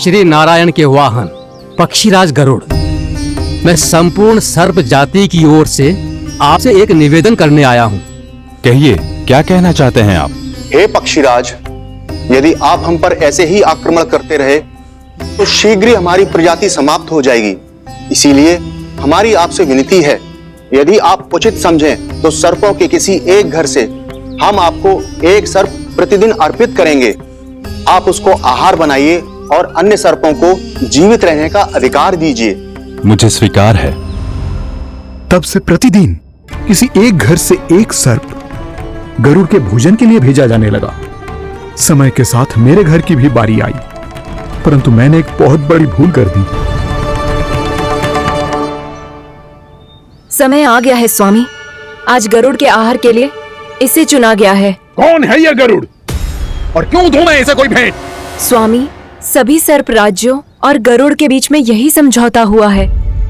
श्री नारायण के वाहन पक्षीराज गरुड़, मैं संपूर्ण सर्प जाति की ओर से आपसे एक निवेदन करने आया हूँ। कहिए, क्या कहना चाहते हैं आप? हे पक्षीराज, यदि आप हम पर ऐसे ही आक्रमण करते रहे तो शीघ्र ही हमारी प्रजाति समाप्त हो जाएगी। इसीलिए हमारी आपसे विनती है, यदि आप उचित समझें तो सर्पों के किसी एक घर से हम आपको एक सर्प प्रतिदिन अर्पित करेंगे। आप उसको आहार बनाइए और अन्य सर्पों को जीवित रहने का अधिकार दीजिए। मुझे स्वीकार है। तब से प्रतिदिन किसी एक घर से एक सर्प गरुड़ के भोजन के लिए भेजा जाने लगा। समय के साथ मेरे घर की भी बारी आई, परंतु मैंने एक बहुत बड़ी भूल कर दी। समय आ गया है स्वामी, आज गरुड़ के आहार के लिए इसे चुना गया है। कौन है यह गरुड़ और क्यों दूं मैं इसे कोई भेंट? स्वामी, सभी सर्प राज्यों और गरुड़ के बीच में यही समझौता हुआ है,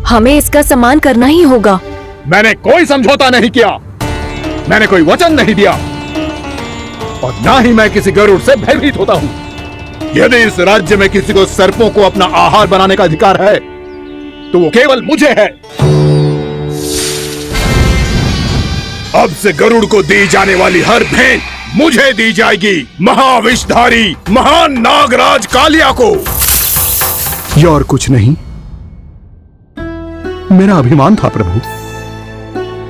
हमें इसका सम्मान करना ही होगा। मैंने कोई समझौता नहीं किया, मैंने कोई वचन नहीं दिया और ना ही मैं किसी गरुड़ से भयभीत होता हूँ। यदि इस राज्य में किसी को सर्पों को अपना आहार बनाने का अधिकार है तो वो केवल मुझे है। अब से गरुड़ को दी जाने वाली हर भेंट मुझे दी जाएगी, महाविषधारी महान नागराज कालिया को। यह और कुछ नहीं, मेरा अभिमान था प्रभु,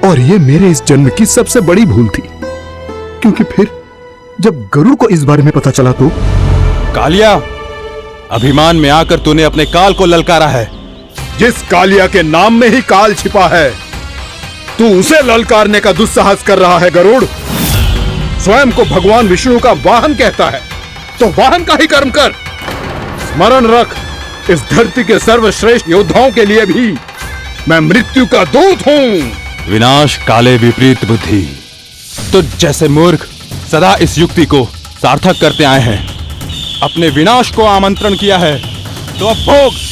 और यह मेरे इस जन्म की सबसे बड़ी भूल थी, क्योंकि फिर जब गरुड़ को इस बारे में पता चला तो। कालिया, अभिमान में आकर तूने अपने काल को ललकारा है। जिस कालिया के नाम में ही काल छिपा है, तू उसे ललकारने का दुस्साहस कर रहा है गरुड़। स्वयं को भगवान विष्णु का वाहन कहता है तो वाहन का ही कर्म कर। स्मरण रख, इस धरती के सर्वश्रेष्ठ योद्धाओं के लिए भी मैं मृत्यु का दूत हूँ। विनाश काले विपरीत बुद्धि। तो जैसे मूर्ख सदा इस युक्ति को सार्थक करते आए हैं, अपने विनाश को आमंत्रण किया है तो अब भोग।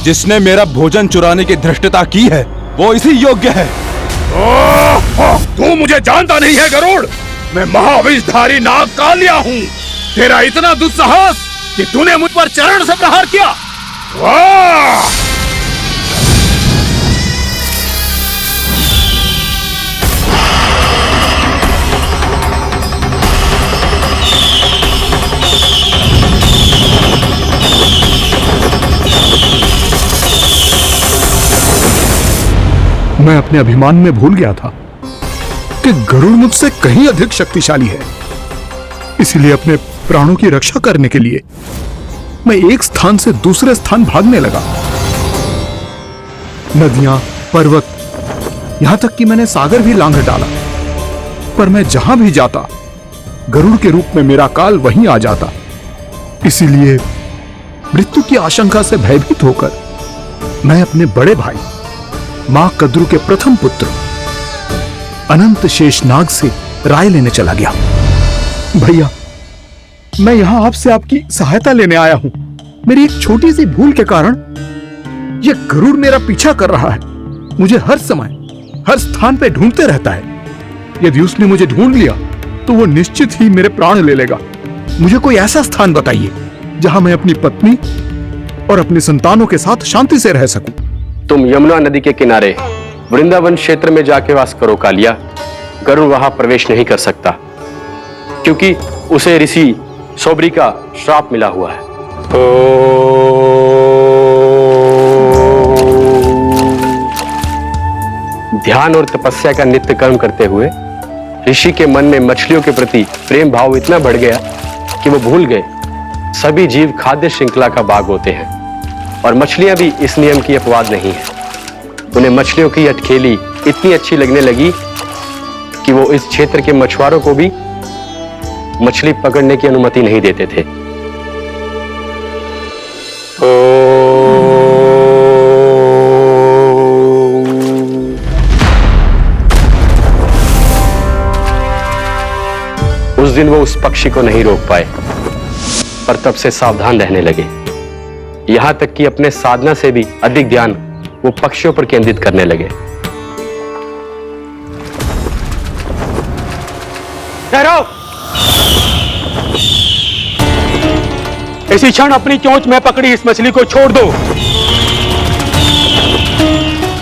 जिसने मेरा भोजन चुराने की धृष्टता की है वो इसी योग्य है। तू मुझे जानता नहीं है गरुड़, मैं महाविषधारी नाग कालिया हूँ। तेरा इतना दुस्साहस कि तूने मुझ पर चरण से प्रहार किया। वाह! मैं अपने अभिमान में भूल गया था कि गरुड़ मुझसे कहीं अधिक शक्तिशाली है। इसलिए अपने प्राणों की रक्षा करने के लिए मैं एक स्थान से दूसरे स्थान भागने लगा। नदियां, पर्वत, यहां तक कि मैंने सागर भी लांघ डाला, पर मैं जहां भी जाता गरुड़ के रूप में मेरा काल वहीं आ जाता। इसीलिए मृत्यु की आशंका से भयभीत होकर मैं अपने बड़े भाई मां कद्रू के प्रथम पुत्र अनंत शेषनाग से राय लेने चला गया। भैया, मैं यहां आपसे आपकी सहायता लेने आया हूं। मेरी एक छोटी सी भूल के कारण यह गरुड़ मेरा पीछा कर रहा है, मुझे हर समय हर स्थान पे ढूंढते रहता है। यदि उसने मुझे ढूंढ लिया तो वो निश्चित ही मेरे प्राण ले लेगा। मुझे कोई ऐसा स्थान बताइए जहां मैं अपनी पत्नी और अपनी संतानों के साथ शांति से रह सकूं। तुम यमुना नदी के किनारे वृंदावन क्षेत्र में जाके वास करो कालिया। गरुड़ वहां प्रवेश नहीं कर सकता क्योंकि उसे ऋषि सोबरी का श्राप मिला हुआ है। ध्यान और तपस्या का नित्य कर्म करते हुए ऋषि के मन में मछलियों के प्रति प्रेम भाव इतना बढ़ गया कि वो भूल गए सभी जीव खाद्य श्रृंखला का भाग होते हैं और मछलियां भी इस नियम की अपवाद नहीं है। उन्हें मछलियों की अटखेली इतनी अच्छी लगने लगी कि वो इस क्षेत्र के मछुआरों को भी मछली पकड़ने की अनुमति नहीं देते थे। उस दिन वो उस पक्षी को नहीं रोक पाए, पर तब से सावधान रहने लगे। यहां तक कि अपने साधना से भी अधिक ध्यान वो पक्षियों पर केंद्रित करने लगे। ठहरो! इसी क्षण अपनी चोंच में पकड़ी इस मछली को छोड़ दो।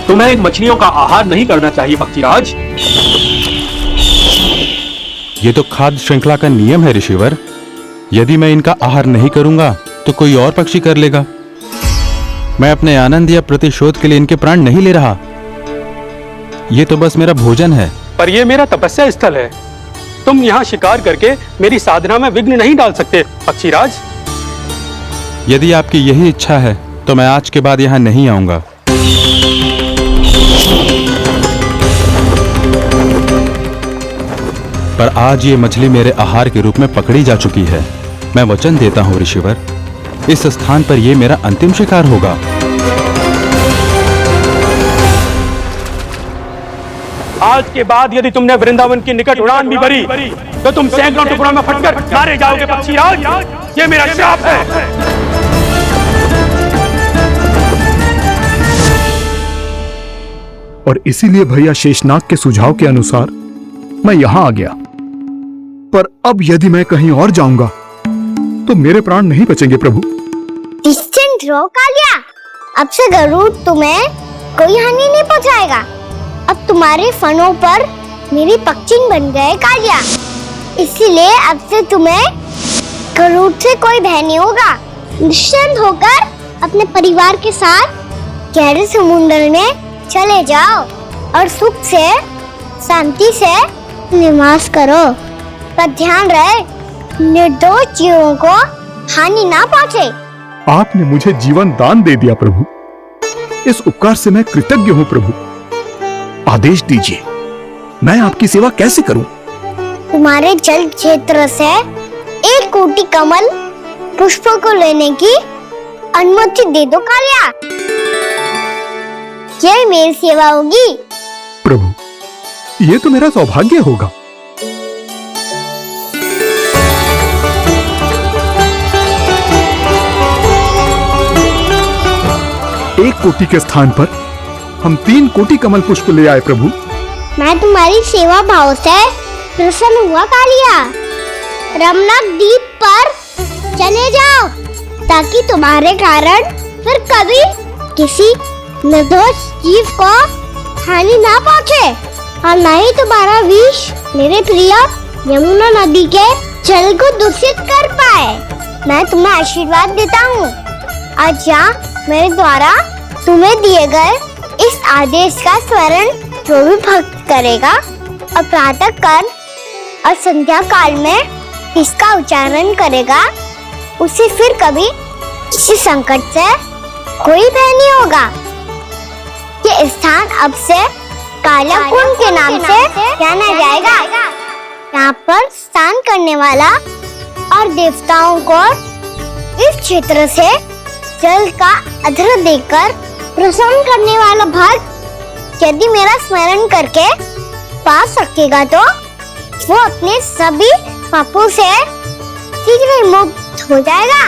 तुम्हें इन मछलियों का आहार नहीं करना चाहिए पक्षीराज। ये तो खाद्य श्रृंखला का नियम है ऋषिवर। यदि मैं इनका आहार नहीं करूंगा तो कोई और पक्षी कर लेगा। मैं अपने आनंद या प्रतिशोध के लिए इनके प्राण नहीं ले रहा। ये तो बस मेरा भोजन है। पर यह मेरा तपस्या स्थल है। तुम यहाँ शिकार करके मेरी साधना में विघ्न नहीं डाल सकते पक्षीराज। यदि आपकी यही इच्छा है तो मैं आज के बाद यहाँ नहीं आऊंगा। पर आज ये मछली मेरे आहार के रूप में पकड़ी जा चुकी है। मैं वचन देता हूँ ऋषिवर, इस स्थान पर यह मेरा अंतिम शिकार होगा। आज के बाद यदि तुमने वृंदावन की निकट उड़ान भी भरी तो तुम सैकड़ों टुकड़ों में फटकर मारे जाओगे पक्षीराज। ये मेरा श्राप है। और इसीलिए भैया शेषनाग के सुझाव के अनुसार मैं यहां आ गया। पर अब यदि मैं कहीं और जाऊंगा तो मेरे प्राण नहीं बचेंगे प्रभु। निश्चिंत रहो कालिया, अब से गरुड़ तुम्हें कोई हानि नहीं पहुंचाएगा। अब तुम्हारे फनों पर मेरी पक्षी बन गए कालिया, इसीलिए अब से तुम्हें गरुड़ से कोई भय नहीं होगा। निश्चिंत होकर अपने परिवार के साथ गहरे समुद्र में चले जाओ और सुख से शांति से निवास करो। पर ध्यान रहे निर्दोष जीवों को हानि ना पहुंचे। आपने मुझे जीवन दान दे दिया प्रभु, इस उपकार से मैं कृतज्ञ हूँ प्रभु। आदेश दीजिए, मैं आपकी सेवा कैसे करूं? तुम्हारे जल क्षेत्र से 1 कोटि कमल पुष्पों को लेने की अनुमति दे दो कालिया। यह मेरी सेवा होगी। प्रभु, ये तो मेरा सौभाग्य होगा। एक कोटि के स्थान पर हम 3 कोटि कमल पुष्प ले आए प्रभु। मैं तुम्हारी सेवा भाव से प्रसन्न हुआ कालिया। रमनाक द्वीप पर चले जाओ ताकि तुम्हारे कारण फिर कभी किसी निर्दोष जीव को हानि ना पहुंचे और न ही तुम्हारा विष मेरे प्रिय यमुना नदी के जल को दूषित कर पाए। मैं तुम्हें आशीर्वाद देता हूँ। आज यहाँ मेरे द्वारा तुम्हें दिए गए इस आदेश का स्मरण जो भी भक्त करेगा और प्रातः काल और संध्या काल में इसका उच्चारण करेगा, उसे फिर कभी किसी संकट से कोई भय नहीं होगा। ये स्थान अब से काला कुंड के नाम से जाना जाएगा। यहाँ पर स्नान करने वाला और देवताओं को इस क्षेत्र से जल का अर्घ्य देकर प्रसन्न करने वाला भक्त यदि मेरा स्मरण करके पा सकेगा तो वो अपने सभी पापों से शीघ्र मुक्त हो जाएगा।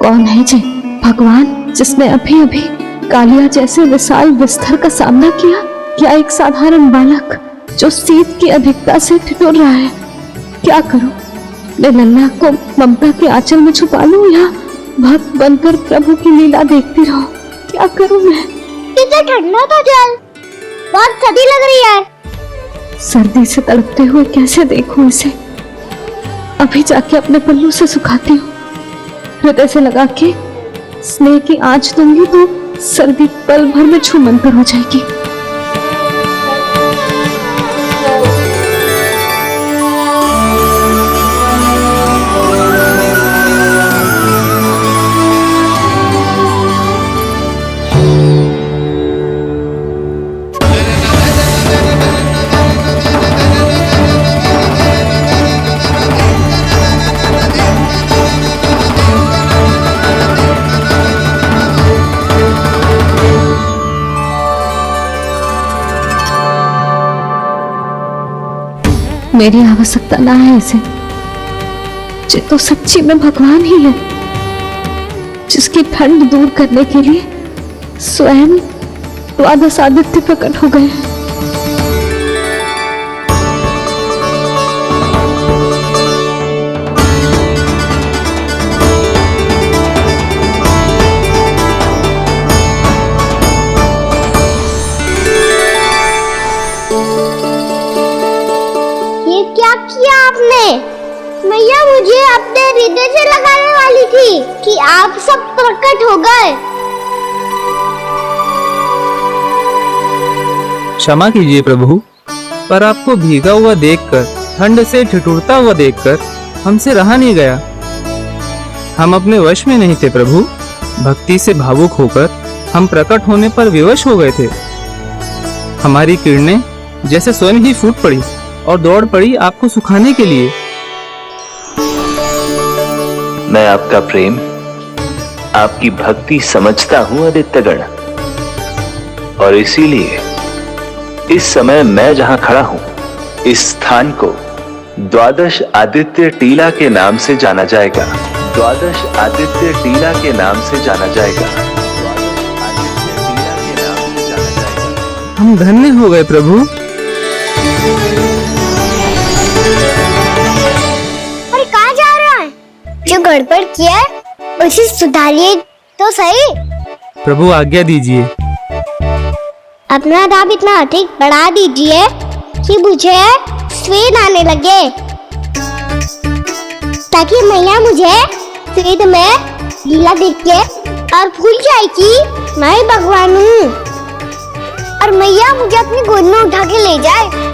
कौन है जी भगवान जिसने अभी अभी कालिया जैसे विशाल विस्तर का सामना किया, या एक साधारण बालक जो शीत की अधिकता से ठिठुर रहा है? क्या करूं? मैं लल्ला को ममता के आंचल में छुपा लूं या भक्त बनकर प्रभु की लीला देखती रहूं? क्या करूं मैं? कितना ठंडा था जल, बहुत सर्दी लग रही है। सर्दी से तड़पते हुए कैसे देखूं इसे? अभी जाके अपने पल्लू से सुखाती हूँ, हृदय से लगा के स्नेह की आंच दूंगी तो सर्दी पल भर में छूमंतर हो जाएगी। मेरी आवश्यकता ना है इसे। ये तो सच्ची में भगवान ही है, जिसकी ठंड दूर करने के लिए स्वयं द्वादश आदित्य प्रकट हो गए। ये क्या किया आपने? मैया मुझे अपने हृदय से लगाने वाली थी कि आप सब प्रकट हो गए। क्षमा कीजिए प्रभु, पर आपको भीगा हुआ देखकर, ठंड से ठिठुरता हुआ देखकर हमसे रहा नहीं गया। हम अपने वश में नहीं थे प्रभु। भक्ति से भावुक होकर हम प्रकट होने पर विवश हो गए थे। हमारी किरणें जैसे स्वयं ही फूट पड़ी और दौड़ पड़ी आपको सुखाने के लिए। मैं आपका प्रेम, आपकी भक्ति समझता हूं आदित्यगण, और इसीलिए इस समय मैं जहां खड़ा हूं, इस स्थान को द्वादश आदित्य टीला के नाम से जाना जाएगा। द्वादश आदित्य टीला के नाम से जाना जाएगा। द्वादश आदित्य टीला के नाम से जाना जाएगा। हम धन्य हो गए प्रभु। और कहाँ जा रहा है? जो गड़बड़ किया है उसे सुधारिए तो सही। प्रभु आज्ञा दीजिए। अपना दाम इतना अधिक बढ़ा दीजिए कि मुझे स्वेद आने लगे, ताकि मैया मुझे स्वेद में गीला देख के और भूल जाए कि मैं ही भगवान हूँ, और मैया मुझे अपनी गोद में उठा के ले जाए।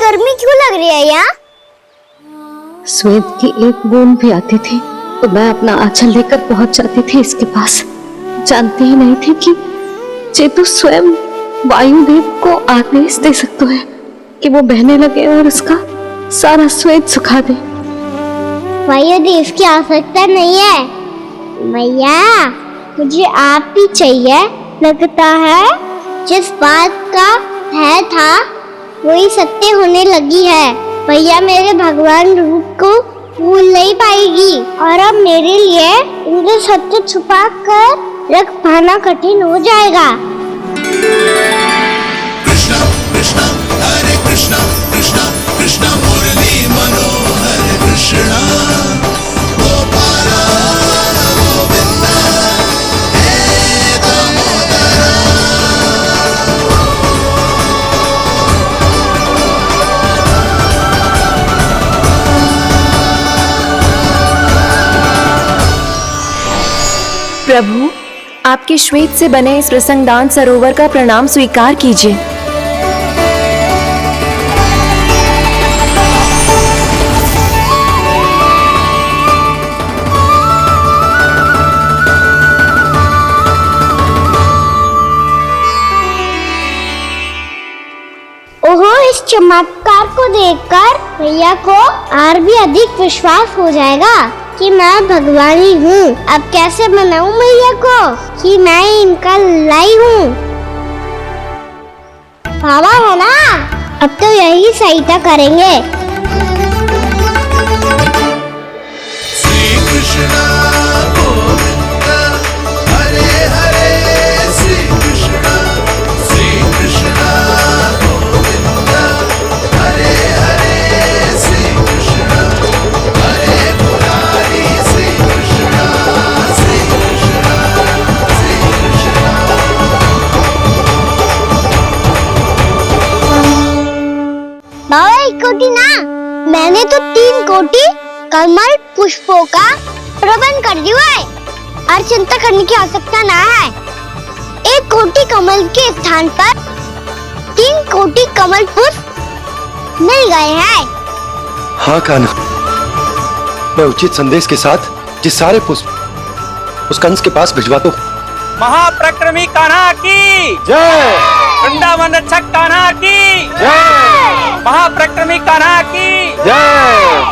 गर्मी क्यों लग रही है यहाँ? स्वेद की एक बूंद भी आती थी तो मैं अपना आंचल लेकर पहुंच जाती थी इसके पास। जानती ही नहीं थी कि चेतु स्वयं वायुदेव को आदेश दे सकते हैं कि वो बहने लगे और उसका सारा स्वेद सुखा दे। वायुदेव की आवश्यकता नहीं है मैया, मुझे आप ही चाहिए। लगता है जिस बात का भय था वही सत्य होने लगी है। भैया मेरे भगवान रूप को भूल नहीं पाएगी, और अब मेरे लिए इनके सत्य छुपा कर रख पाना कठिन हो जाएगा। कृष्णा कृष्णा हरे कृष्णा कृष्णा कृष्णा मुरली मनोहर कृष्णा गोपाला गोविंदा हे दामोदरा। प्रभु, आपके श्वेत से बने इस प्रसंगदान सरोवर का प्रणाम स्वीकार कीजिए। ओहो, इस चमत्कार को देखकर भैया को और भी अधिक विश्वास हो जाएगा कि मैं भगवान ही हूँ। अब कैसे मनाऊं मैया को कि मैं इनका लाई हूँ? बाबा है ना, अब तो यही सहायता करेंगे। श्री कृष्णा गोविंदा हरे हरे श्री कृष्णा गोविंदा हरे हरे श्री कृष्णा हरे मुरारी श्री कृष्णा श्री कृष्णा श्री कृष्णा। बाबा एक कोटी ना, मैंने तो 3 कोटी कमल पुष्पों का प्रबंध कर दिया है और चिंता करने की आवश्यकता ना है। 1 कोटी कमल के स्थान पर 3 कोटी कमल पुष्प मिल गए हैं। हाँ कान्हा, मैं उचित संदेश के साथ जिस सारे पुष्प उस कंस के पास भिजवाता हूँ। महाप्रक्रमी कान्हा की जय। वृंदावन रक्षक कान्हा की जय। महाप्रक्रमी कान्हा की जय।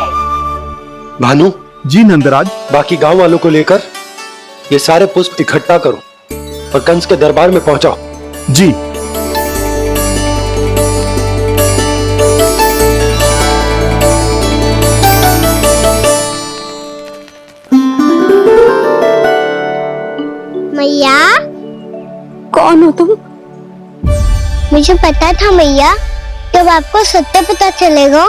भानु जी नंदराज। बाकी गांव वालों को लेकर ये सारे पुष्प इकट्ठा करो और कंस के दरबार में पहुंचाओ। जी। मैया। कौन हो तुम? मुझे पता था मैया, जब आपको सत्य पता चलेगा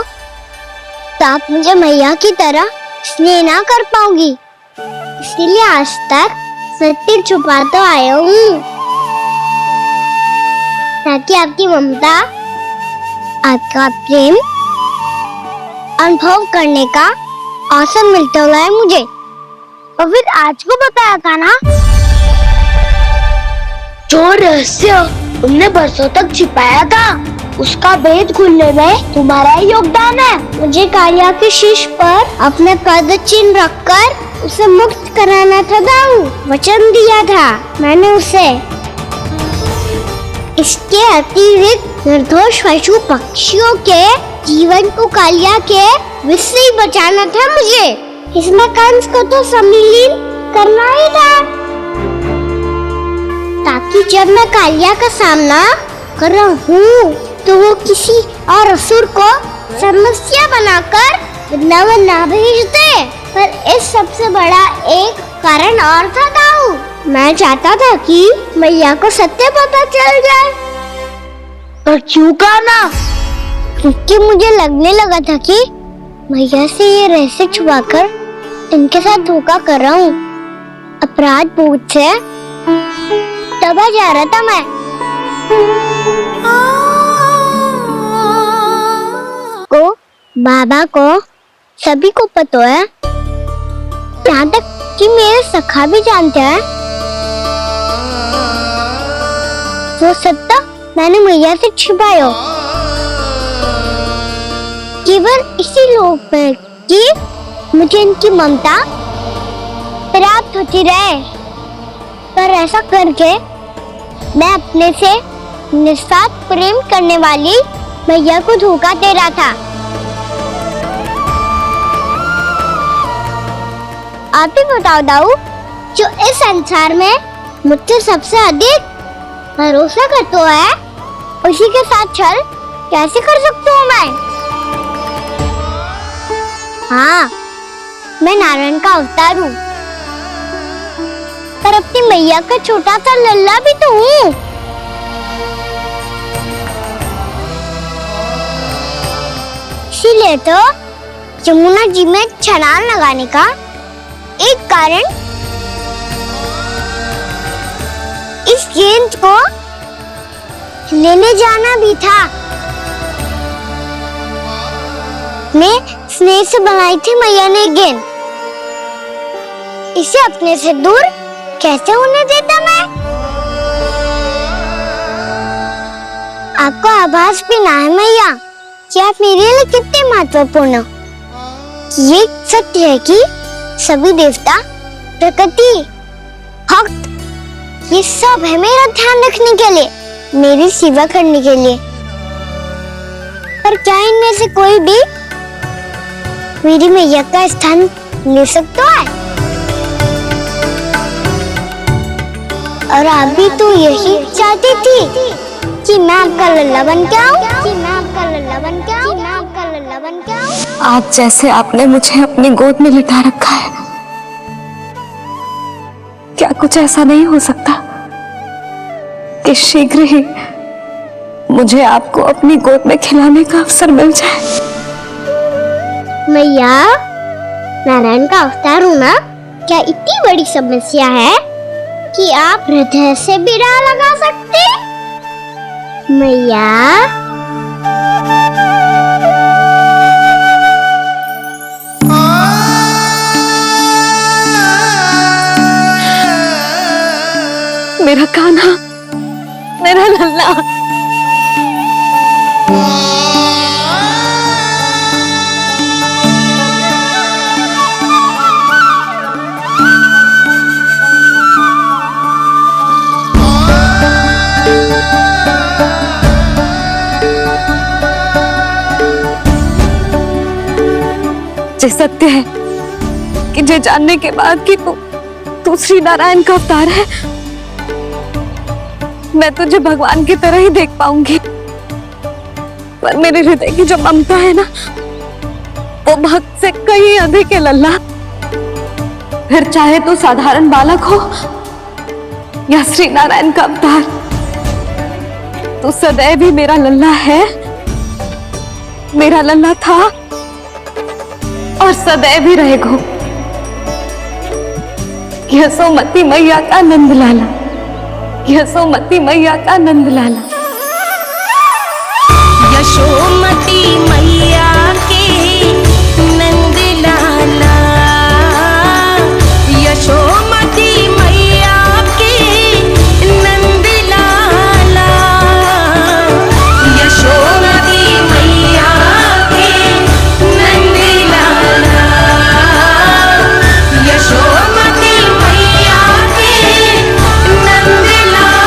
तो आप मुझे मैया की तरह स्नेह ना कर पाओगी, इसीलिए आज तक सत्य छुपाता आया हूँ, ताकि आपकी ममता, आपका प्रेम अनुभव करने का अवसर मिलता है मुझे। और फिर आज को बताया था ना, जो रहस्य तुमने बरसों तक छिपाया था, उसका भेद खुलने में तुम्हारा ही योगदान है। मुझे कालिया के शीश पर अपने पद चिन्ह रखकर उसे मुक्त कराना था दाऊ, वचन दिया था मैंने उसे। इसके अतिरिक्त निर्दोष पशु पक्षियों के जीवन को कालिया के विष से ही बचाना था मुझे। इसमें कंस को तो सम्मिलित करना ही था, ताकि जब मैं कालिया का सामना कर रहा हूँ तो वो किसी और असुर को समस्या बनाकर वृंदावन ना भेज दे। पर इस सबसे बड़ा एक कारण और था दाऊ, मैं चाहता था कि मैया को सत्य पता चल जाए। पर क्यों कहा ना? क्योंकि मुझे लगने लगा था कि मैया से ये रहस्य छुपाकर इनके साथ धोखा कर रहा हूँ। अपराध बोध से दबा जा रहा था मैं। को बाबा को सभी को पता है, यहाँ तक कि मेरे सखा भी जानते हैं। वो सत्ता मैंने मैया से छिपाया केवल इसी लोक में कि मुझे इनकी ममता प्राप्त होती रहे। पर ऐसा करके मैं अपने से निस्वार्थ प्रेम करने वाली मैया को धोखा दे रहा था। आप ही बताओ दाऊ, जो इस संसार में मुझसे सबसे अधिक भरोसा करता है, उसी के साथ छल कैसे कर सकता हूँ मैं? हाँ, मैं नारायण का अवतार हूँ, पर अपनी मैया का छोटा सा लल्ला भी तो हूँ। इसीलिए तो यमुना जी में छलांग लगाने का एक कारण इस गेंद को लेने जाना भी था। मैं स्नेह से बनाई थी मैया ने गेंद, इसे अपने से दूर कैसे होने देता मैं? आपको आभास भी ना है मैया कि आप मेरे लिए कितने महत्वपूर्ण हो। ये सत्य है कि सभी देवता, प्रकृति, भक्त, ये सब है मेरा ध्यान रखने के लिए, मेरी सेवा करने के लिए। पर क्या इनमें से कोई भी मेरी मैया का स्थान ले सकता है? और आप भी तो यही चाहती थी कि मैं आपका लल्ला बन के आऊं, कि मैं आपका लल्ला बन के आऊं, कि मैं आपका लल्ला बन के आऊं। आज जैसे आपने मुझे अपनी गोद में लिटा रखा है, क्या कुछ ऐसा नहीं हो सकता कि शीघ्र ही मुझे आपको अपनी गोद में खिलाने का अवसर मिल जाए? मैया, नारायण का अवतार हूँ ना, क्या इतनी बड़ी समस्या है कि आप हृदय से भी राह लगा सकते? मैया, मेरा कान्हा, मेरा लल्ला। जे सत्य है कि जे जानने के बाद कि तू श्री नारायण का अवतार है, मैं तुझे भगवान की तरह ही देख पाऊंगी। पर मेरे हृदय की जो ममता है ना, वो भक्त से कहीं अधिक है लल्ला। फिर चाहे तू साधारण बालक हो या श्री नारायण का अवतार, तू सदैव ही मेरा लल्ला है, मेरा लल्ला था और सदैव ही रहेगा। यशोमती मैया का नंद लाला, यशोमती मैया का नंद लाला। यशोमती मैया के नंद लाला, यशोमती मैया के नंद लाला, यशोमती मैया के नंद लाला, यशोमती मैया के नंद लाला।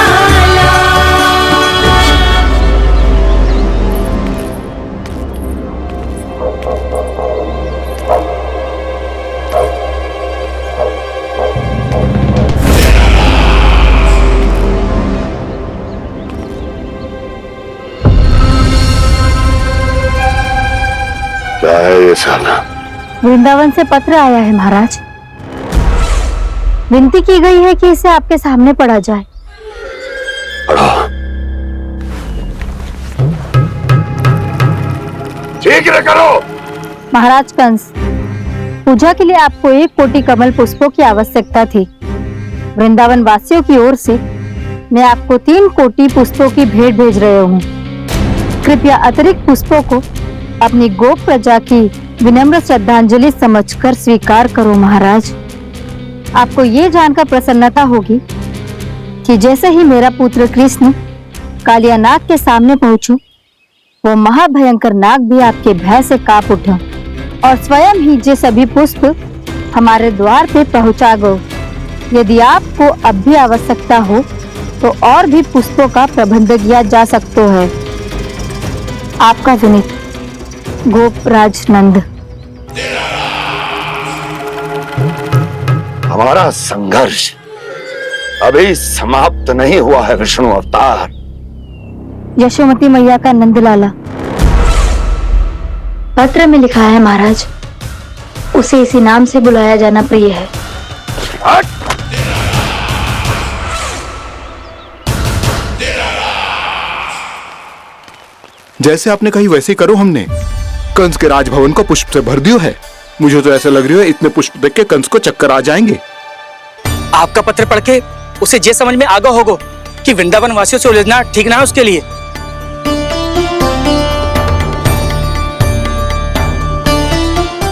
क्या है ये साला? वृंदावन से पत्र आया है महाराज। विनती की गई है कि इसे आपके सामने पढ़ा जाए। पढ़ो। शीघ्र करो। महाराज कंस, पूजा के लिए आपको 1 कोटि कमल पुष्पों की आवश्यकता थी। वृंदावन वासियों की ओर से मैं आपको 3 कोटि पुष्पों की भेंट भेज रहे हूँ। कृपया अतिरिक्त पुष्पों को अपनी गोप प्रजा की विनम्र श्रद्धांजलि समझकर स्वीकार करो महाराज। आपको ये जानकर प्रसन्नता होगी कि जैसे ही मेरा पुत्र कृष्ण कालिया नाग के सामने पहुंचू, वो महाभयंकर नाग भी आपके भय से कांप उठा और स्वयं ही जे सभी पुष्प हमारे द्वार पे पहुंचा गो। यदि आपको अब भी आवश्यकता हो तो और भी पुष्पों का प्रबंध किया जा सकता है। आपका विनीत गोपराज नंद। हमारा संघर्ष अभी समाप्त नहीं हुआ है विष्णु अवतार। यशोमती मैया का नंद लाला। पत्र में लिखा है महाराज, उसे इसी नाम से बुलाया जाना प्रिय है। जैसे आपने कही वैसे ही करो। हमने कंस के राजभवन को पुष्प से भर दियो है। मुझे तो ऐसा लग रही है इतने पुष्प देख के कंस को चक्कर आ जाएंगे। आपका पत्र पढ़ के उसे ये समझ में आगा होगा कि वृंदावन वासियों से उलझना ठीक ना है उसके लिए।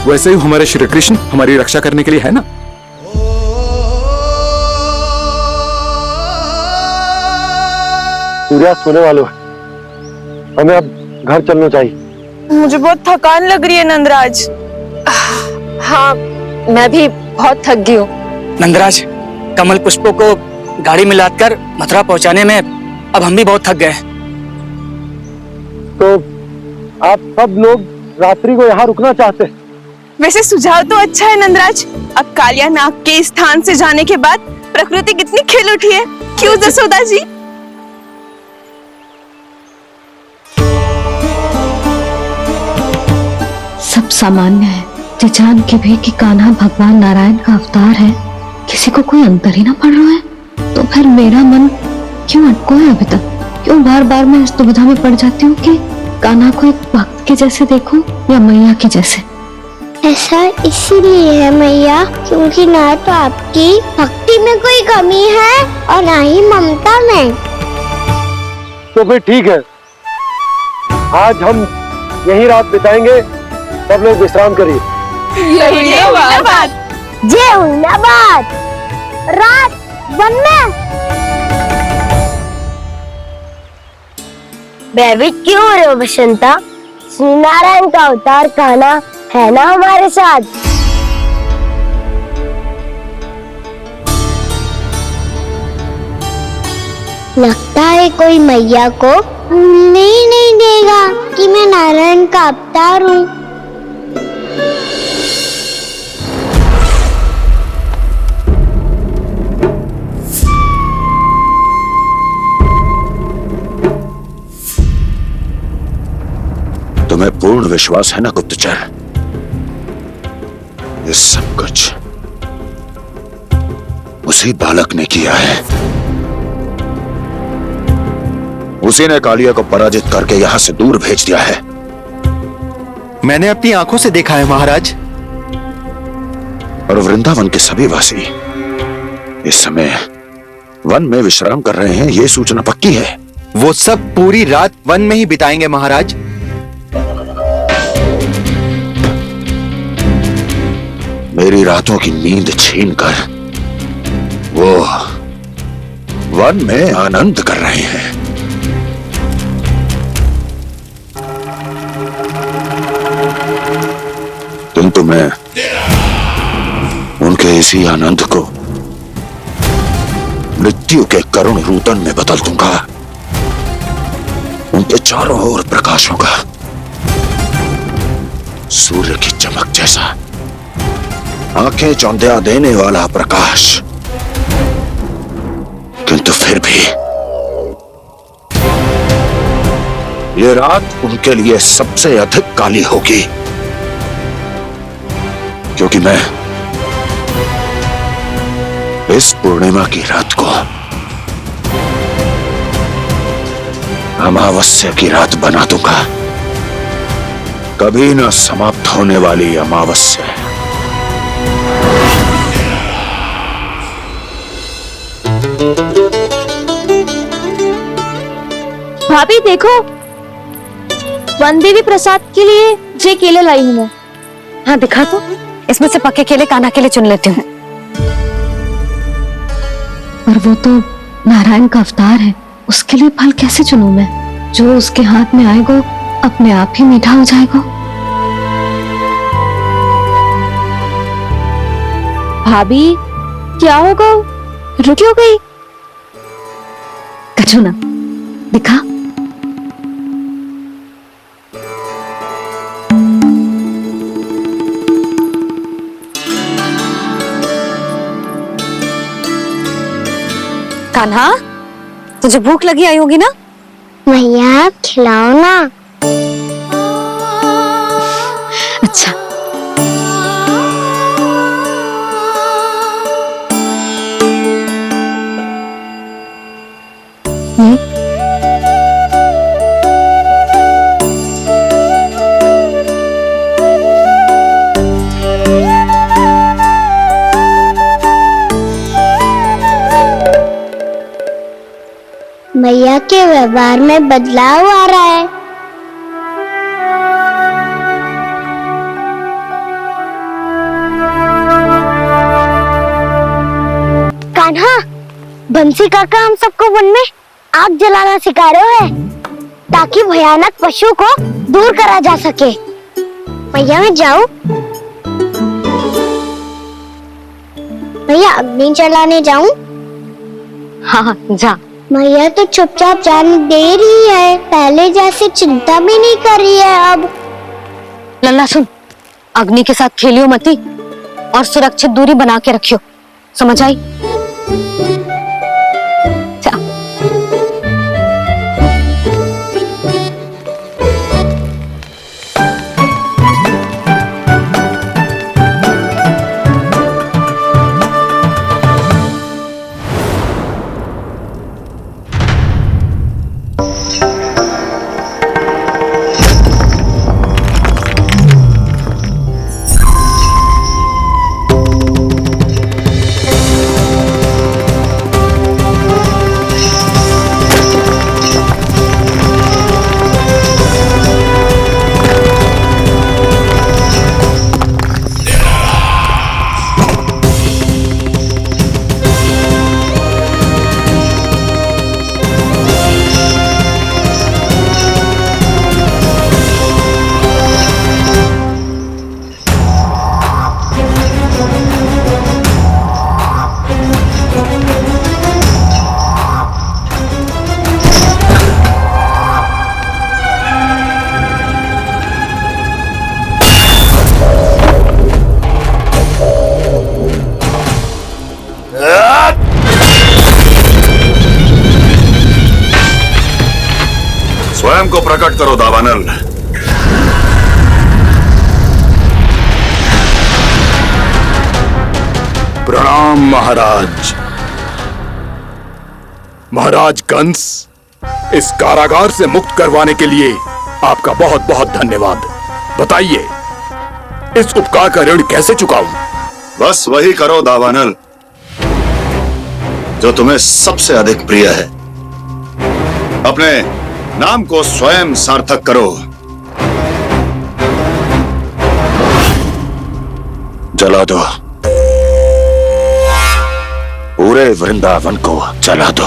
वैसे ही हमारे श्री कृष्ण हमारी रक्षा करने के लिए है ना। सूर्यास्त होने वाला है, हमें अब घर चलना चाहिए। मुझे बहुत थकान लग रही है नंदराज। हाँ, मैं भी बहुत थक गई हूँ। नंदराज, कमल पुष्पों को गाड़ी में लादकर मथुरा पहुंचाने में अब हम भी बहुत थक गए। तो आप सब लोग रात्रि को यहाँ रुकना चाहते हैं? वैसे सुझाव तो अच्छा है नंदराज। अब कालिया नाग के स्थान से जाने के बाद प्रकृति कितनी खिल उठी है, क्यों जसोदा जी? सब सामान्य है, ये जान के भी कि कान्हा भगवान नारायण का अवतार है, किसी को कोई अंतर ही ना पड़ रहा है। तो फिर मेरा मन क्यों अटको है अभी तक? क्यों बार बार मैं इस दुविधा में पड़ जाती हूँ कि कान्हा को एक भक्त के जैसे देखूं या मैया के जैसे? ऐसा इसीलिए है मैया क्योंकि ना तो आपकी भक्ति में कोई कमी है और ना ही ममता में। तो फिर ठीक है, आज हम यही रात बिताएंगे। सब लोग विश्राम करिए। जय हुलाबाद। रात वन में भयभीत क्यों हो रहे हो बसंता? श्री नारायण का अवतार कान्हा है ना हमारे साथ। लगता है कोई मैया को भूलने ही नहीं देगा कि मैं नारायण का अवतार हूँ। तुम्हें पूर्ण विश्वास है ना गुप्तचर? ये सब कुछ उसी बालक ने किया है। उसी ने कालिया को पराजित करके यहां से दूर भेज दिया है। मैंने अपनी आंखों से देखा है महाराज। और वृंदावन के सभी वासी इस समय वन में विश्राम कर रहे हैं, ये सूचना पक्की है। वो सब पूरी रात वन में ही बिताएंगे महाराज। मेरी रातों की नींद छीनकर वो वन में आनंद कर रहे हैं। किंतु मैं उनके इसी आनंद को मृत्यु के करुण रूतन में बदल दूंगा। उनके चारों ओर प्रकाश होगा, सूर्य की चमक जैसा, आंखें चौंधिया देने वाला प्रकाश। किंतु फिर भी ये रात उनके लिए सबसे अधिक काली होगी, क्योंकि मैं इस पूर्णिमा की रात को अमावस्या की रात बना दूंगा। कभी न समाप्त होने वाली अमावस्या। भाभी देखो, वन देवी प्रसाद के लिए ये केले लाई हूँ मैं। हाँ दिखा तो, इसमें से पक्के केले कान्हा के लिए चुन लेती हूँ। पर वो तो नारायण का अवतार है, उसके लिए फल कैसे चुनूं मैं? जो उसके हाथ में आएगा अपने आप ही मीठा हो जाएगा। भाभी क्या होगा? रुक क्यों गई? कछु ना, दिखा। कान्हा, तुझे भूख लगी आई होगी ना? भैया आप खिलाओ ना। अच्छा। भैया के व्यवहार में बदलाव आ रहा है। कान्हा, बंसी काका हम सबको वन में आग जलाना सिखा रहे हैं, ताकि भयानक पशु को दूर करा जा सके। भैया मैं जाऊं? भैया अग्नि जलाने जाऊं? हाँ जा। भैया तो चुपचाप जाने दे रही है, पहले जैसे चिंता भी नहीं कर रही है अब। लल्ला सुन, अग्नि के साथ खेलियो मती और सुरक्षित दूरी बना के रखियो, समझ आई? स्वयं को प्रकट करो दावानल। प्रणाम महाराज। महाराज कंस, इस कारागार से मुक्त करवाने के लिए आपका बहुत बहुत धन्यवाद। बताइए, इस उपकार का ऋण कैसे चुकाऊं? बस वही करो दावानल जो तुम्हें सबसे अधिक प्रिय है। अपने नाम को स्वयं सार्थक करो। जला दो, पूरे वृंदावन को जला दो।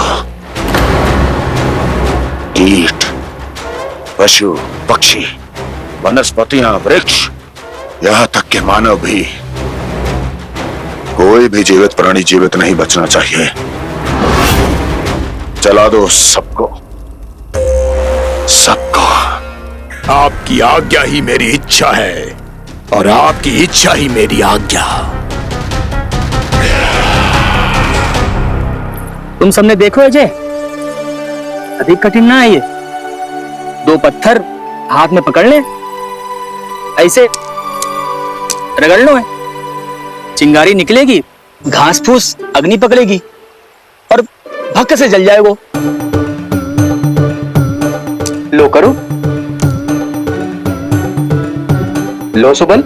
कीट, पशु, पक्षी, वनस्पतियां, वृक्ष, यहां तक के मानव भी, कोई भी जीवित प्राणी जीवित नहीं बचना चाहिए। जला दो सबको, सबको। आपकी आज्ञा ही मेरी इच्छा है और आपकी इच्छा ही मेरी आज्ञा। तुम सबने देखो अजय, अधिक कठिन ना है ये। 2 पत्थर हाथ में पकड़ ले, ऐसे रगड़ लो, चिंगारी निकलेगी, घास फूस अग्नि पकड़ेगी और भक्क से जल जाए वो। लो करो, लो सुबल।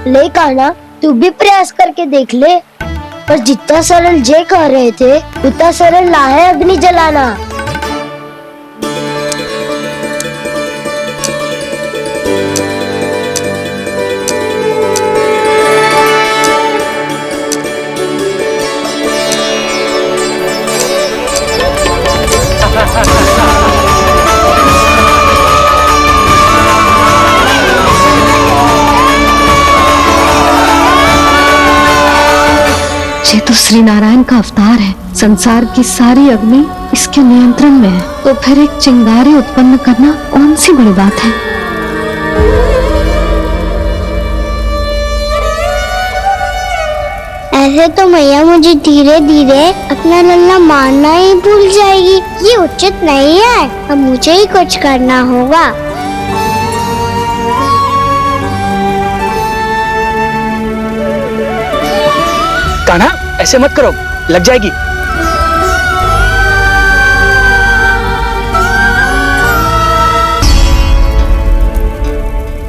ले कान्हा, तू भी प्रयास करके देख ले। पर जितना सरल जय कह रहे थे उतना सरल ना है अग्नि जलाना। ये तो श्री नारायण का अवतार है। संसार की सारी अग्नि इसके नियंत्रण में है, तो फिर एक चिंगारी उत्पन्न करना कौन सी बड़ी बात है। ऐसे तो मैया मुझे धीरे धीरे अपना लल्ला मारना ही भूल जाएगी। ये उचित नहीं है, अब मुझे ही कुछ करना होगा। कान्हा, ऐसे मत करो, लग जाएगी।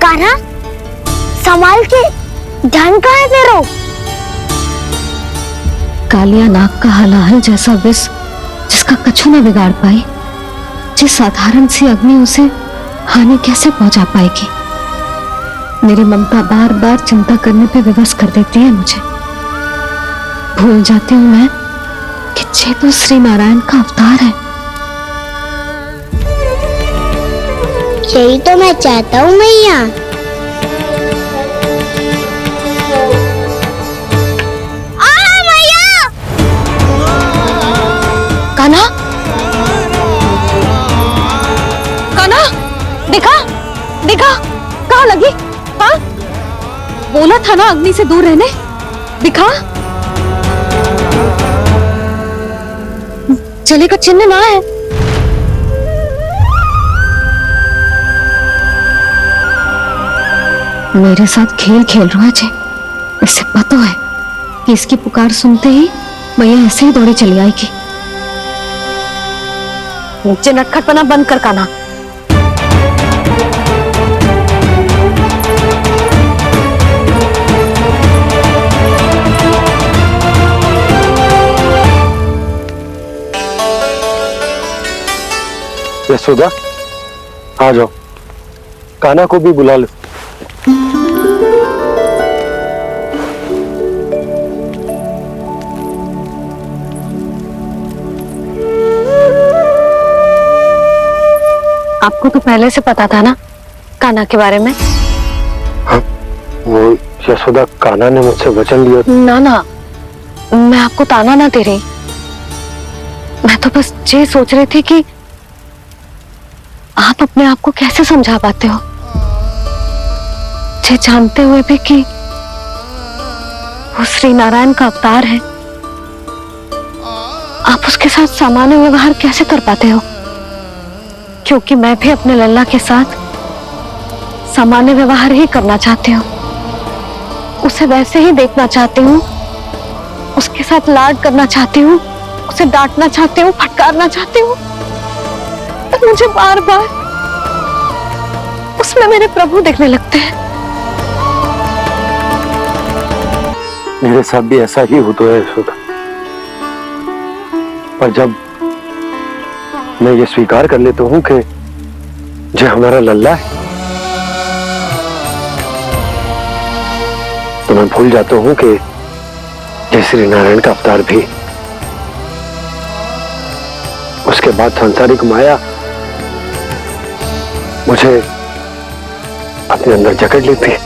कान्हा, संभाल के, ध्यान कहाँ है तेरा? कालिया नाग का हलाहल जैसा विष जिसका कछु न बिगाड़ पाई, जिस साधारण सी अग्नि उसे हानि कैसे पहुंचा पाएगी। मेरी ममता बार बार चिंता करने पे विवश कर देती है मुझे। भूल जाती हूँ मैं कि ये तो श्री नारायण का अवतार है। यही तो मैं चाहता हूँ मैया। कान्हा, कान्हा, दिखा, दिखा, कहाँ लगी? हाँ, बोला था ना अग्नि से दूर रहने। दिखा, जले का चिन्ह ना है। मेरे साथ खेल खेल रहा है जे। इसे पता है कि इसकी पुकार सुनते ही मैया ऐसे ही दौड़ी चली आएगी। नीचे नटखटपना बंद कर कान्हा। यशोदा, आ जाओ, कान्हा को भी बुला लो। आपको तो पहले से पता था ना कान्हा के बारे में? हाँ, वो यशोदा, कान्हा ने मुझसे वचन लिया। ना ना, मैं आपको ताना ना दे रही। मैं तो बस ये सोच रही थी कि आप अपने आप को कैसे समझा पाते हो, ये जानते हुए भी कि वो श्री नारायण का अवतार है? आप उसके साथ सामान्य व्यवहार कैसे कर पाते हो? क्योंकि मैं भी अपने लल्ला के साथ सामान्य व्यवहार ही करना चाहती हूँ, उसे वैसे ही देखना चाहती हूँ, उसके साथ लाड करना चाहती हूँ, उसे डांटना चाहती हूँ, फटकारना चाहती हूँ, पर मुझे बार बार उसमें मेरे प्रभु दिखने लगते हैं। मेरे साथ भी ऐसा ही होता है यशोदा, पर जब मैं ये स्वीकार कर लेता हूँ कि जो हमारा लल्ला है, तो मैं भूल जाता हूँ कि जय श्री नारायण का अवतार भी। उसके बाद सांसारिक माया मुझे अपने अंदर जकड़ लेती है।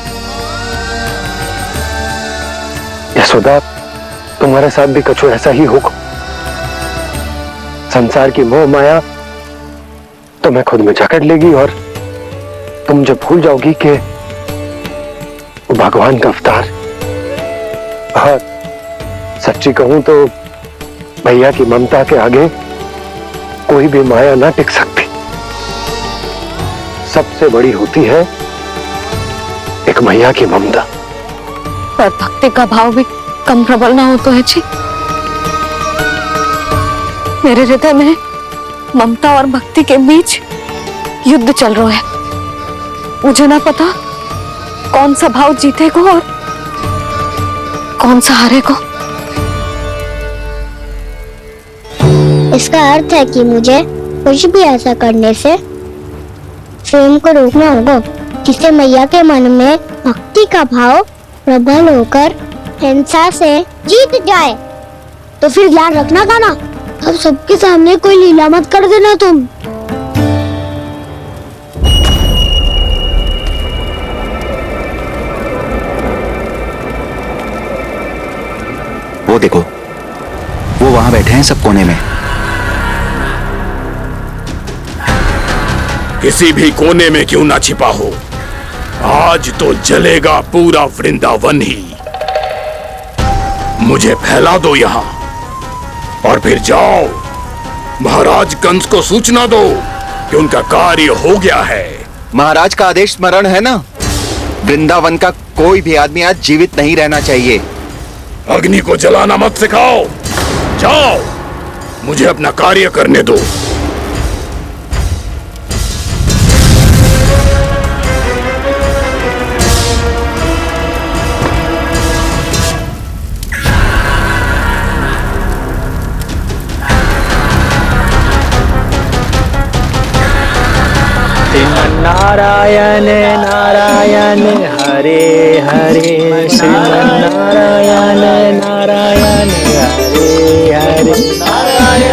यशोदा, तुम्हारे साथ भी कछु ऐसा ही होगा। संसार की मोह माया तुम्हें खुद में जकड़ लेगी और तुम जब भूल जाओगी कि भगवान का अवतार। और सच्ची कहूं तो भैया की ममता के आगे कोई भी माया ना टिक सकती। सबसे बड़ी होती है एक मैया की ममता। पर भक्ति का भाव भी कम प्रबल ना हो तो है जी। मेरे हृदय में ममता और भक्ति के बीच युद्ध चल रहा है। मुझे ना पता कौन सा भाव जीतेगा और कौन सा हारेगा। इसका अर्थ है कि मुझे कुछ भी ऐसा करने से स्वयं को रोकना होगा जिससे मैया के मन में भक्ति का भाव प्रबल होकर हिंसा से जीत जाए। तो फिर ध्यान रखना गाना, अब सबके सामने कोई लीला मत कर देना तुम। वो देखो, वो वहां बैठे हैं सब कोने में। किसी भी कोने में क्यों ना छिपा हो, आज तो जलेगा पूरा वृंदावन ही। मुझे फैला दो यहां और फिर जाओ महाराज कंस को सूचना दो कि उनका कार्य हो गया है। महाराज का आदेश स्मरण है ना, वृंदावन का कोई भी आदमी आज जीवित नहीं रहना चाहिए। अग्नि को जलाना मत सिखाओ, जाओ मुझे अपना कार्य करने दो। नारायण नारायण हरे हरे, श्रीमन्नारायण नारायण हरे हरे,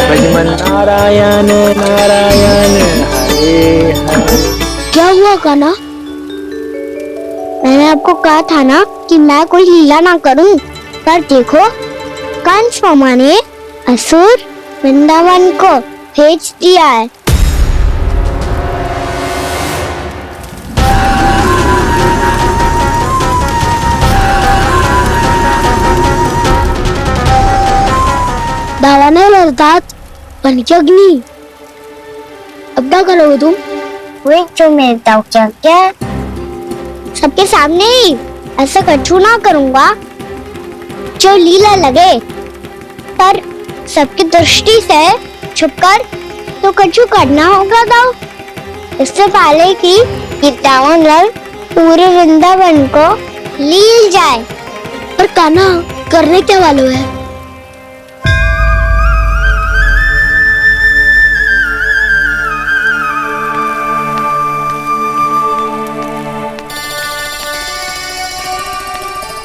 भजमन नारायण नारायण हरे हरे। क्या हुआ कान्हा? मैंने आपको कहा था ना कि मैं कोई लीला ना करूं, पर देखो कंस मामा ने असुर वृंदावन को भेज दिया है। दावानल अर्थात पंचअग्नि। अब क्या करोगे तुम? वे जो मेरे तक चल क्या सबके सामने ही ऐसा कछु ना करूंगा जो लीला लगे, पर सबकी दृष्टि से छुपकर तो कछु करना होगा। दाव इससे पहले कि दावानल पूरे वृंदावन को लील जाए। पर कान्हा करने क्या वालों है?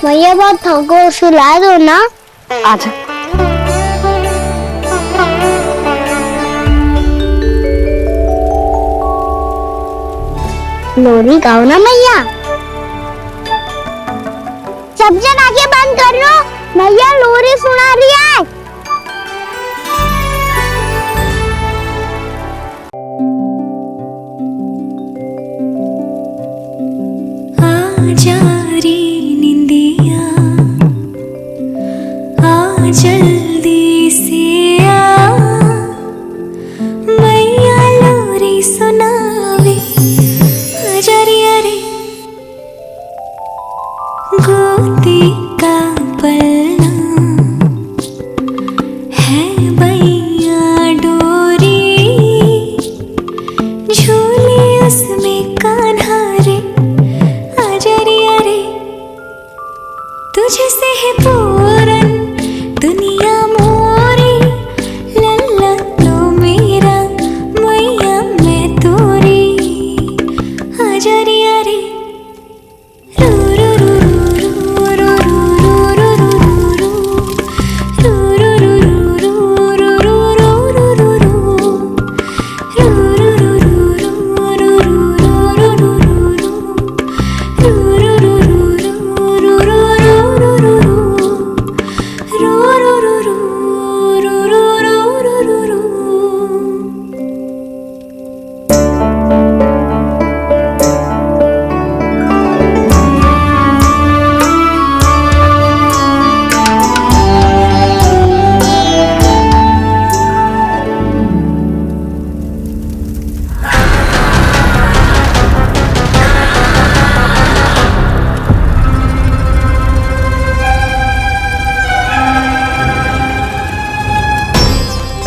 मैया बात को सुला दो ना। आजा। लोरी गाओ ना मैया। सब जन आगे बंद कर लो, मैया लोरी सुना रही है।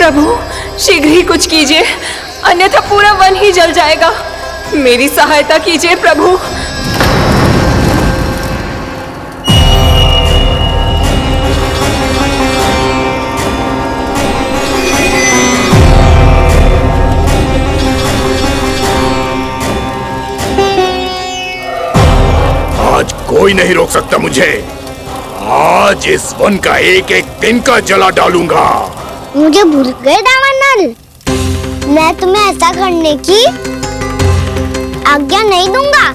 प्रभु शीघ्र ही कुछ कीजिए, अन्यथा पूरा वन ही जल जाएगा। मेरी सहायता कीजिए प्रभु। आज कोई नहीं रोक सकता मुझे। आज इस वन का एक एक दिन का जला डालूंगा। मुझे भूल गए दावानल, मैं तुम्हें ऐसा करने की आज्ञा नहीं दूंगा।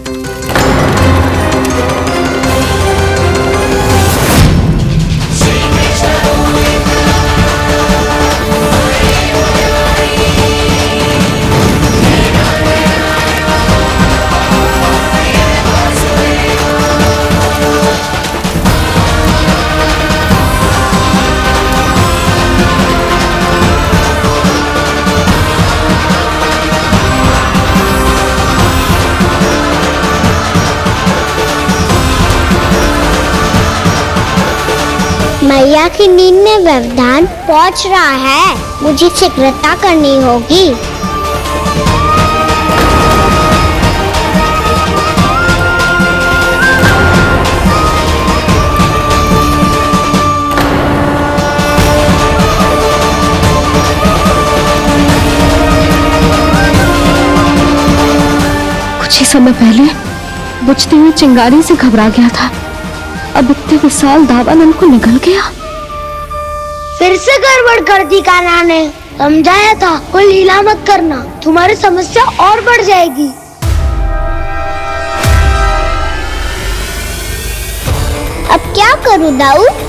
मैया की नींद में व्यवधान पहुंच रहा है, मुझे शीघ्रता करनी होगी। कुछ ही समय पहले बुझती हुई चिंगारी से घबरा गया था, अब इतने विशाल दावानल को निगल गया। फिर से गड़बड़ कर दी कान्हा ने। समझाया था कोई लीला मत करना, तुम्हारी समस्या और बढ़ जाएगी। अब क्या करूं दाऊद?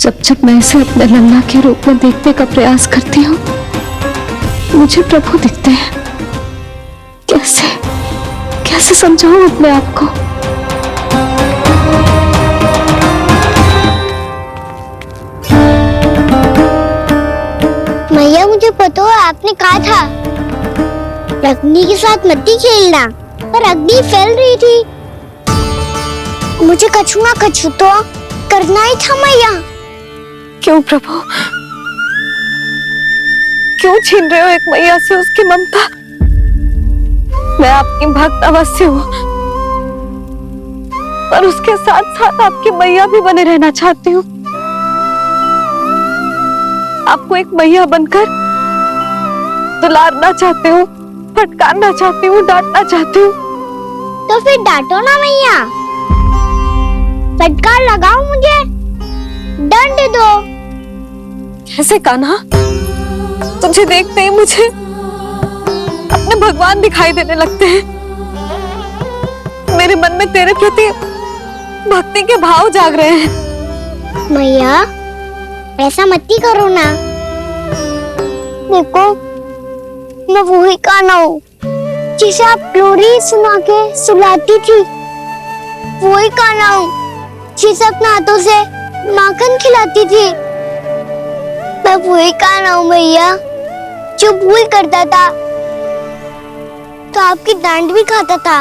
जब जब मैं इसे अपने लल्ला के रूप में देखने का प्रयास करती हूँ, मुझे प्रभु दिखते हैं। कैसे कैसे समझाऊं अपने आप को? मैया मुझे पता है आपने कहा था अग्नि के साथ मत खेलना, पर अग्नि फैल रही थी। मुझे कछु ना कछु तो करना ही था मैया। क्यों प्रभु, क्यों छीन रहे हो एक मैया से उसकी ममता? मैं आपकी भक्त अवश्य हूँ, पर उसके साथ साथ आपकी मैया भी बने रहना चाहती हूँ। आपको एक मैया बनकर दुलारना चाहती हूँ, फटकारना चाहती हूँ, डांटना चाहती हूँ। तो फिर डांटो ना मैया, फटकार लगाओ, मुझे दंड दो। कैसे कान्हा? तुझे देखते ही मुझे अपने भगवान दिखाई देने लगते हैं। मेरे मन में तेरे प्रति भक्ति के भाव जाग रहे हैं। मैया ऐसा मत ही करो ना। देखो मैं वही कान्हा हूँ जिसे आप लोरी सुना के सुलाती थी। वही कान्हा हूँ जिसे अपने हाथों से माखन खिलाती थी। मैं वही कान्हा हूँ मैया जो भूल करता था तो आपकी डांट भी खाता था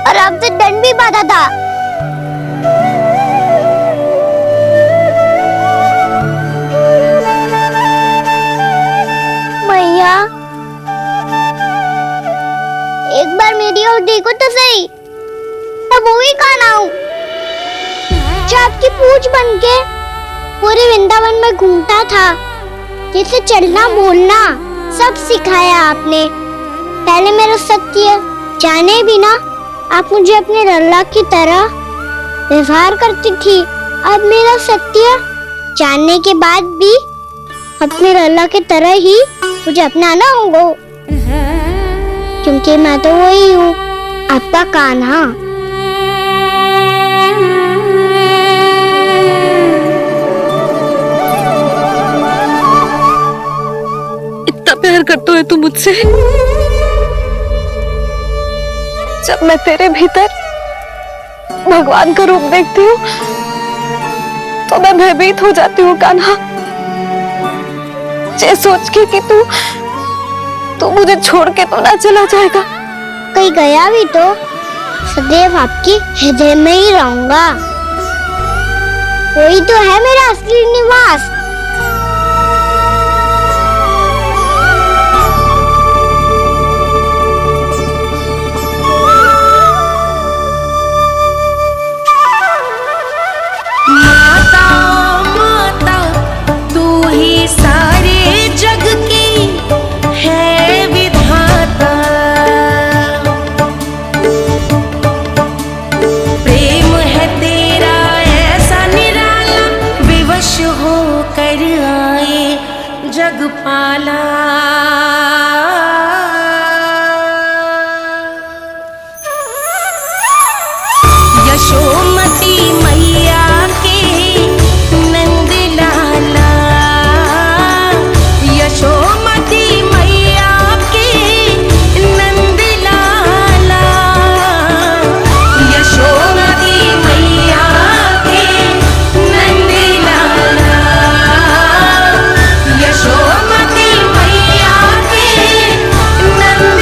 और आपसे दंड भी पाता था। मैया एक बार मेरी ओर देखो तो सही। मैं वही कान्हा हूँ जो आपकी पूछ बनके पूरे वृंदावन में घूमता था, जिसे चलना बोलना सब सिखाया आपने। पहले मेरा सत्य जाने बिना आप मुझे अपने लल्ला की तरह व्यवहार करती थी। अब मेरा सत्य जानने के बाद भी अपने लल्ला की तरह ही मुझे अपनाना होगा, क्योंकि मैं तो वही हूँ, आपका कान्हा। इतना प्यार करते हो तुम मुझसे, जब मैं तेरे भीतर भगवान का रूप देखती हूँ तो मैं भयभीत हो जाती हूँ कान्हा। ये सोच के कि तू मुझे छोड़ के तो ना चला जाएगा। कहीं गया भी तो सदैव आपके हृदय में ही रहूंगा। वही तो है मेरा असली निवास। माता माता तू ही सारे जग की है विधाता। प्रेम है तेरा ऐसा निराला, विवश हो कर आए जग पाला। यशोमती मैया के नंद लाला, यशोमती मैया के नंद लाला, यशोमती मैया के नंद लाला, यशोमती मैया के नंद।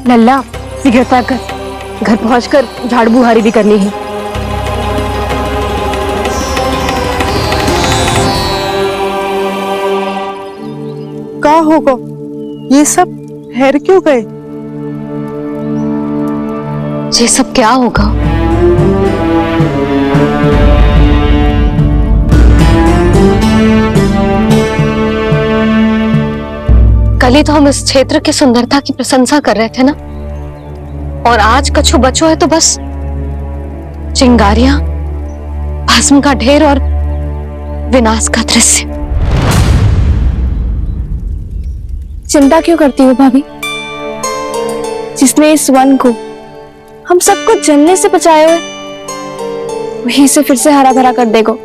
लल्ला शीघ्रता कर, घर पहुंचकर झाड़ू बुहारी भी करनी है। क्या होगा? ये सब ठहर क्यों गए? ये सब क्या होगा? कल ही तो हम इस क्षेत्र की सुंदरता की प्रशंसा कर रहे थे ना, और आज कछु बचो है तो बस चिंगारियां, भस्म का ढेर और विनाश का दृश्य। चिंता क्यों करती हो भाभी? जिसने इस वन को, हम सबको जलने से बचाया है, वहीं से फिर से हरा भरा कर देगा।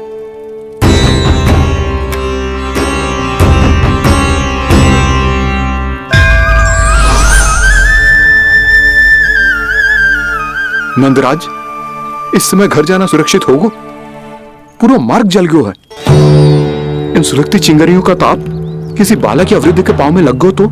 नंदराज, इस समय घर जाना सुरक्षित होगा? पूरा मार्ग जल गयो है। इन सुलगती चिंगारियों का ताप किसी बालक या वृद्ध के पांव में लग गयो तो?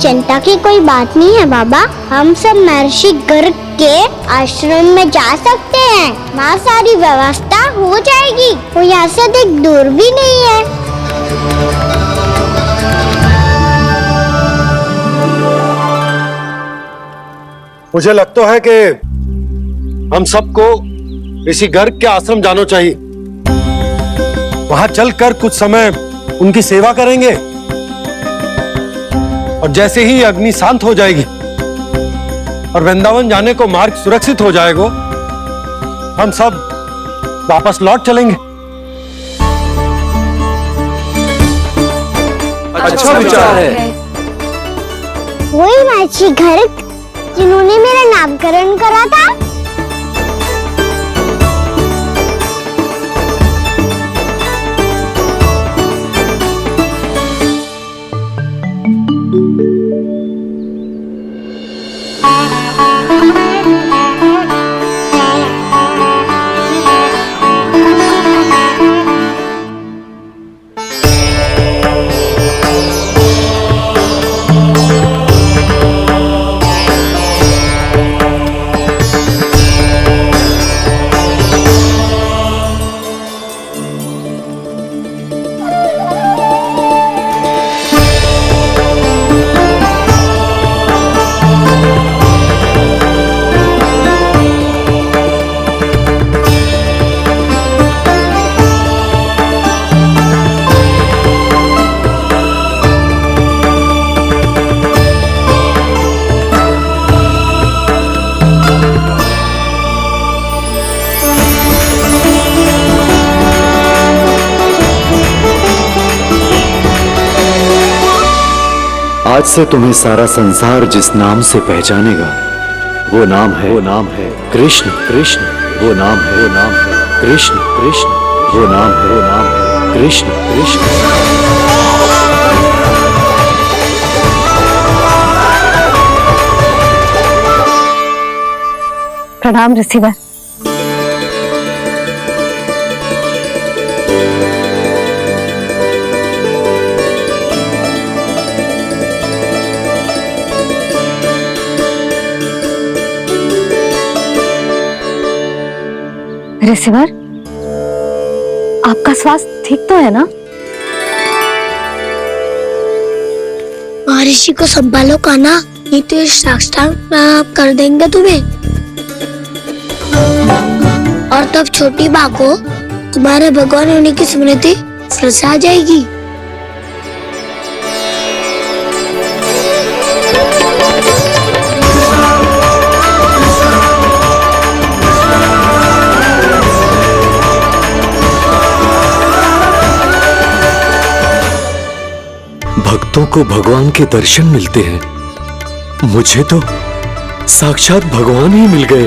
चिंता की कोई बात नहीं है बाबा, हम सब महर्षि गर्ग के आश्रम में जा सकते हैं। वहाँ सारी व्यवस्था हो जाएगी, वो यहाँ से अधिक दूर भी नहीं है। मुझे लगता है कि हम सबको ऋषि गर्ग के आश्रम जाना चाहिए। वहां चलकर कुछ समय उनकी सेवा करेंगे, और जैसे ही अग्नि शांत हो जाएगी और वृंदावन जाने को मार्ग सुरक्षित हो जाएगा, हम सब वापस लौट चलेंगे। अच्छा विचार है। वही महर्षि गर्ग जिन्होंने मेरा नामकरण करा था। आज से तुम्हें सारा संसार जिस नाम से पहचानेगा वो नाम है कृष्ण। कृष्ण वो नाम है कृष्ण। कृष्ण वो नाम है कृष्ण। कृष्ण। प्रणाम रिसीवर। रिसीवर, आपका स्वास्थ्य ठीक तो है ना? महर्षि को संभालो कान्हा, नहीं तो ये साक्षात कर देंगे तुम्हें। और तब छोटी बा को तुम्हारे भगवान होने की स्मृति फिर से आ जाएगी। भक्तों को भगवान के दर्शन मिलते हैं, मुझे तो साक्षात भगवान ही मिल गए।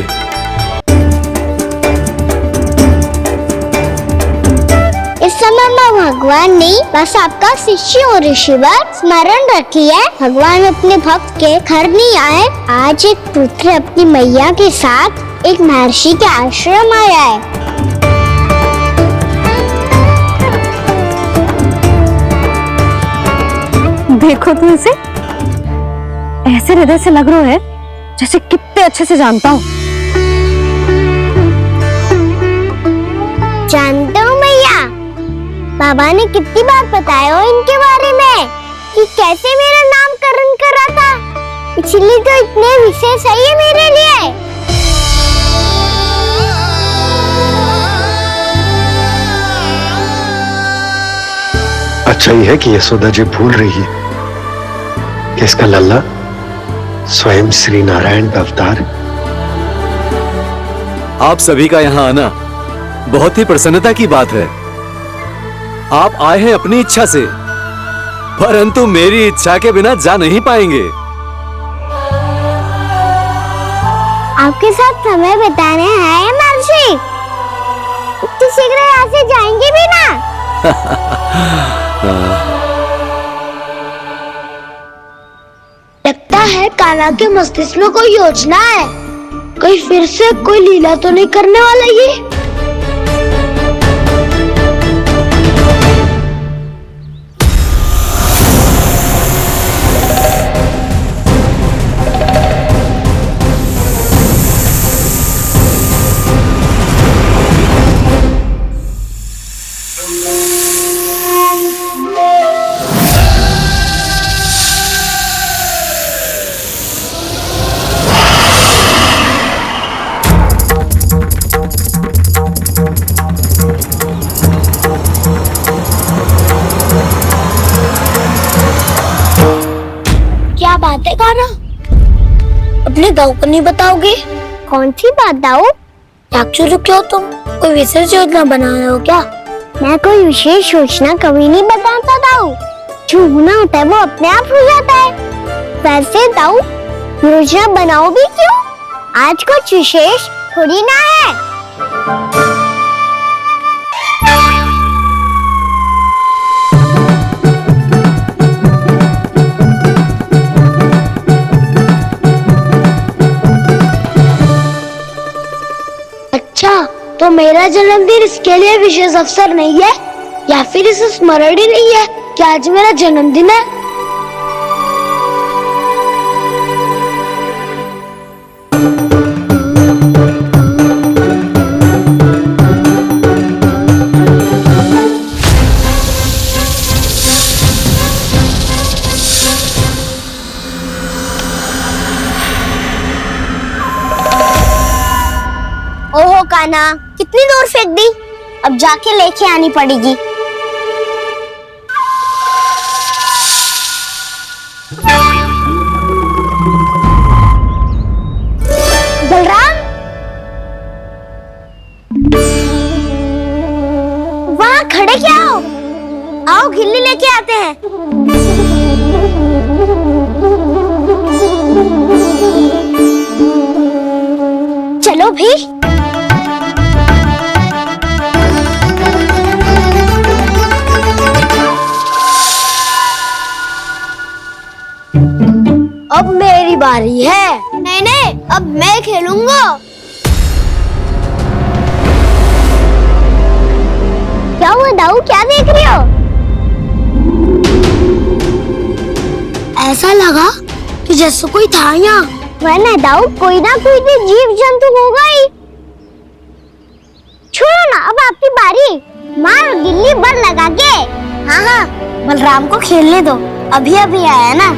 इस समय मैं भगवान नहीं, बस आपका शिष्य हूँ ऋषिवर। स्मरण रखिए, भगवान अपने भक्त के घर नहीं आए। आज एक पुत्र अपनी मैया के साथ एक महर्षि के आश्रम आया है। देखो तो इसे, ऐसे हृदय से लग रहा है जैसे कितने अच्छे से जानता हूँ। जानते हो मैया, बाबा ने कितनी बार बताया हो इनके बारे में कि कैसे मेरा नामकरण करा था, इसलिए तो इतने विशेष है ये मेरे लिए। अच्छा ही है कि यशोदा जी भूल रही है कि इसका लल्ला स्वयं श्री नारायण का अवतार। आप सभी का यहाँ आना बहुत ही प्रसन्नता की बात है। आप आए हैं अपनी इच्छा से, परंतु मेरी इच्छा के बिना जा नहीं पाएंगे। आपके साथ समय बिताने हैं महर्षि, इतनी शीघ्र यहाँ से जाएंगे भी ना? लगता है कान्हा के मस्तिष्क में कोई योजना है, कहीं फिर से कोई लीला तो नहीं करने वाला ये। क्या बात है कान्हा, अपने दाऊ को नहीं बताओगे? कौन सी बात दाऊ? क्यों रुके हो तुम? कोई विशेष योजना बना रहे हो क्या? मैं कोई विशेष योजना कभी नहीं बताता दाऊ, जो होना होता है वो अपने आप हो जाता है। वैसे दाऊ, योजना बनाओ भी क्यों? आज कुछ विशेष थोड़ी ना है। अच्छा, तो मेरा जन्मदिन इसके लिए विशेष अवसर नहीं है, या फिर इसे स्मरण ही नहीं है कि आज मेरा जन्मदिन है? ओहो कान्हा, कितनी दूर फेंक दी, अब जाके लेके आनी पड़ेगी। बलराम, वहाँ खड़े क्या हो? आओ खिल्ली लेके आते हैं। चलो भी। अब मेरी बारी है। नहीं नहीं, अब मैं खेलूंगा। क्या हुआ दाऊ, क्या देख रहे हो? ऐसा लगा कि जैसे कोई था यहाँ। वरना दाऊ कोई ना कोई भी जीव जंतु होगा ही। छोड़ो ना, अब आपकी बारी। मारो गिल्ली बर लगा के। हाँ हाँ, बलराम को खेलने दो, अभी अभी आया ना।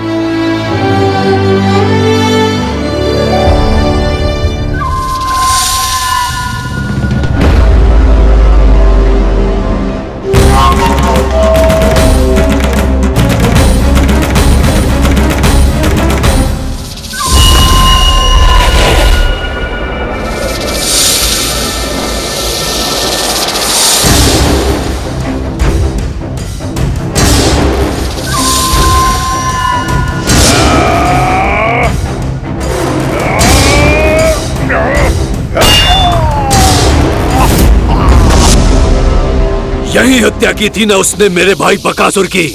यही हत्या की थी ना उसने मेरे भाई बकासुर की,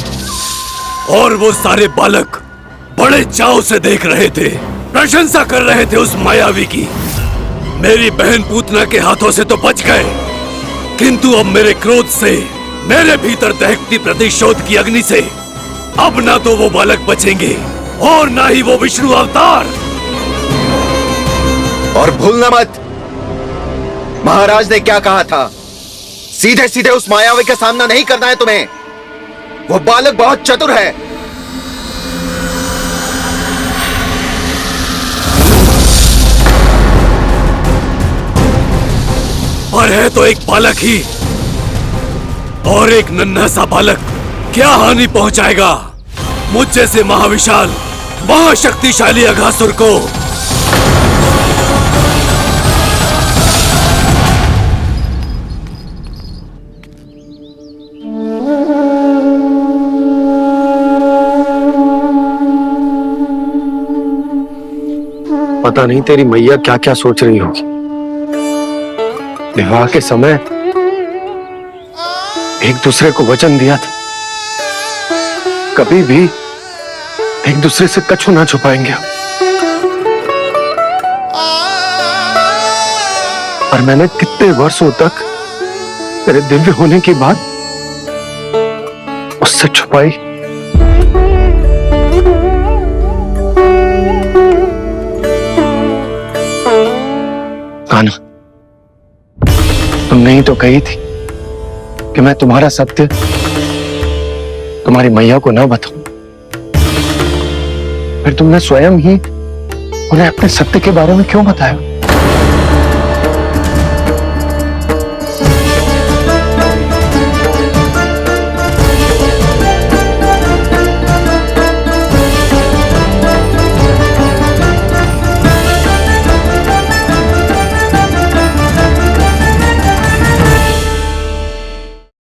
और वो सारे बालक बड़े चाव से देख रहे थे, प्रशंसा कर रहे थे उस मायावी की। मेरी बहन पूतना के हाथों से तो बच गए, किंतु अब मेरे क्रोध से, मेरे भीतर दहकती प्रतिशोध की अग्नि से अब ना तो वो बालक बचेंगे और ना ही वो विष्णु अवतार। और भूलना मत, महाराज ने क्या कहा था, सीधे सीधे उस मायावी का सामना नहीं करना है तुम्हें। वो बालक बहुत चतुर है। और है तो एक बालक ही, और एक नन्हा सा बालक क्या हानि पहुंचाएगा मुझ जैसे महाविशाल महाशक्तिशाली अघासुर को। पता नहीं तेरी मैया क्या क्या सोच रही होगी। विवाह के समय एक दूसरे को वचन दिया था, कभी भी एक दूसरे से कछु ना छुपाएंगे। और मैंने कितने वर्षों तक तेरे दिव्य होने की बात उससे छुपाई। कान्हा, तुमने ही तो कही थी कि मैं तुम्हारा सत्य तुम्हारी मैया को न बताऊं। फिर तुमने स्वयं ही उन्हें अपने सत्य के बारे में क्यों बताया?